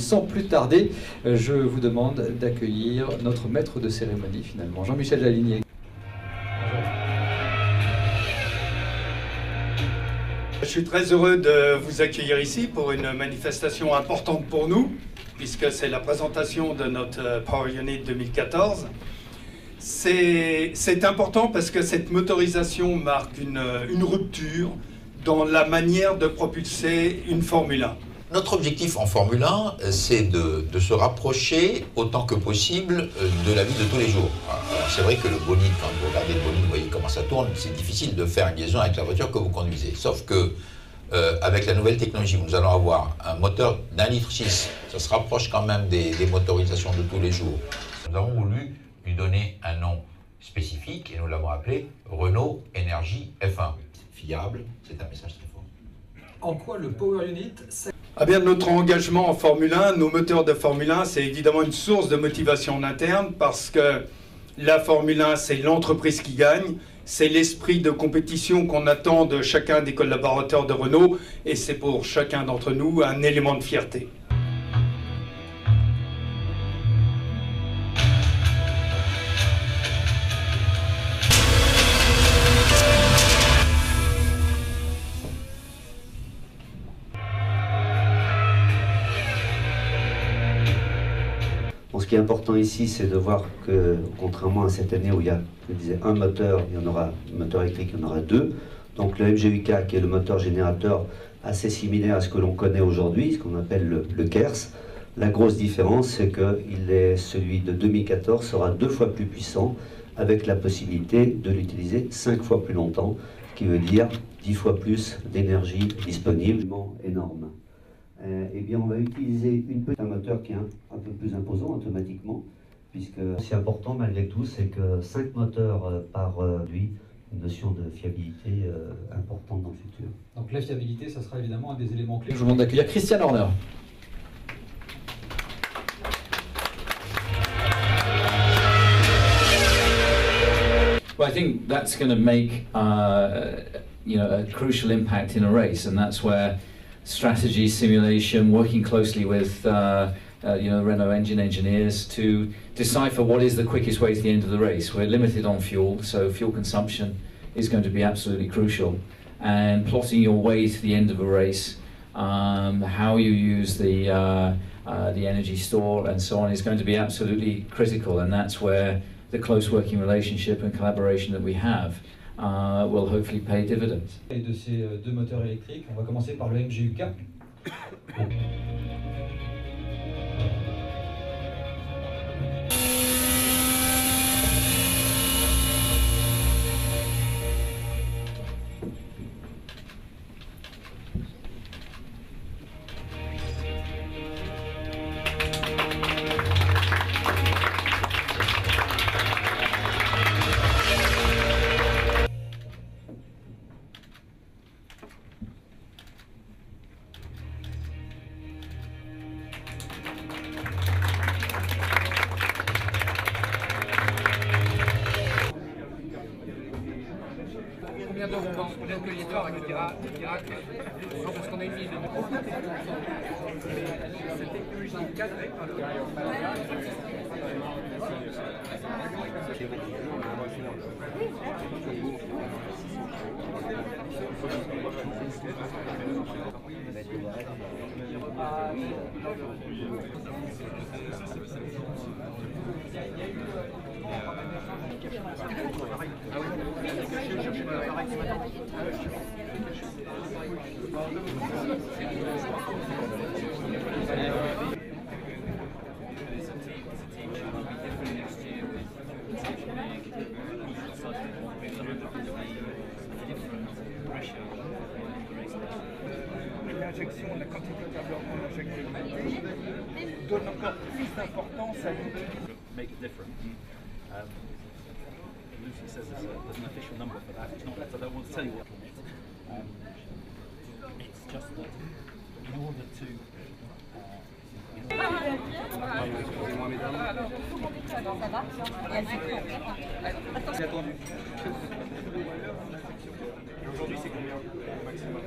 sans plus tarder, je vous demande d'accueillir notre maître de cérémonie finalement, Jean-Michel Jalinier. Je suis très heureux de vous accueillir ici pour une manifestation importante pour nous, puisque c'est la présentation de notre Power Unit 2014. C'est important parce que cette motorisation marque une rupture dans la manière de propulser une Formule 1. Notre objectif en Formule 1, c'est de se rapprocher autant que possible de la vie de tous les jours. C'est vrai que le bolide, quand vous regardez le bolide, vous voyez comment ça tourne, c'est difficile de faire une liaison avec la voiture que vous conduisez. Sauf que, avec la nouvelle technologie, nous allons avoir un moteur d'1,6 litre. Ça se rapproche quand même des motorisations de tous les jours. Nous avons voulu lui donner un nom spécifique et nous l'avons appelé Renault Énergie F1. Fiable, c'est un message très fort. En quoi le Power Unit Ah bien, notre engagement en Formule 1, nos moteurs de Formule 1, c'est évidemment une source de motivation en interne parce que la Formule 1, c'est l'entreprise qui gagne, c'est l'esprit de compétition qu'on attend de chacun des collaborateurs de Renault et c'est pour chacun d'entre nous un élément de fierté. Ce qui est important ici, c'est de voir que, contrairement à cette année où il y a, je disais, un moteur, il y en aura un moteur électrique, il y en aura deux. Donc le MGUK, qui est le moteur générateur assez similaire à ce que l'on connaît aujourd'hui, ce qu'on appelle le KERS. La grosse différence, c'est que celui de 2014 sera 2 fois plus puissant, avec la possibilité de l'utiliser 5 fois plus longtemps, ce qui veut dire 10 fois plus d'énergie disponible. Énorme. Eh bien, on va utiliser un moteur qui est un peu plus imposant automatiquement, puisque c'est important malgré tout, c'est que 5 moteurs par lui, une notion de fiabilité importante dans le futur. Donc la fiabilité, ça sera évidemment un des éléments clés. Je vous demande d'accueillir Christian Horner. Well, I think that's going to make a crucial impact in a race, and that's where strategy, simulation, working closely with Renault engine engineers to decipher what is the quickest way to the end of the race. We're limited on fuel, so fuel consumption is going to be absolutely crucial. And plotting your way to the end of a race, how you use the energy store and so on is going to be absolutely critical, and that's where the close working relationship and collaboration that we have will hopefully pay dividends. Et de ces deux moteurs électriques, on va commencer par le MGUK. Combien d'heures on pense? Peut-être que l'histoire dira que non, parce qu'on a une mise de cette technologie est cadrée par le l'injection, la quantité de carburant injecté donne encore plus d'importance à l'outil. Make it different. Lucy says there's an official number for that. It's not that I don't want to tell you what it is. It's just that in order to Aujourd'hui, c'est combien maximum?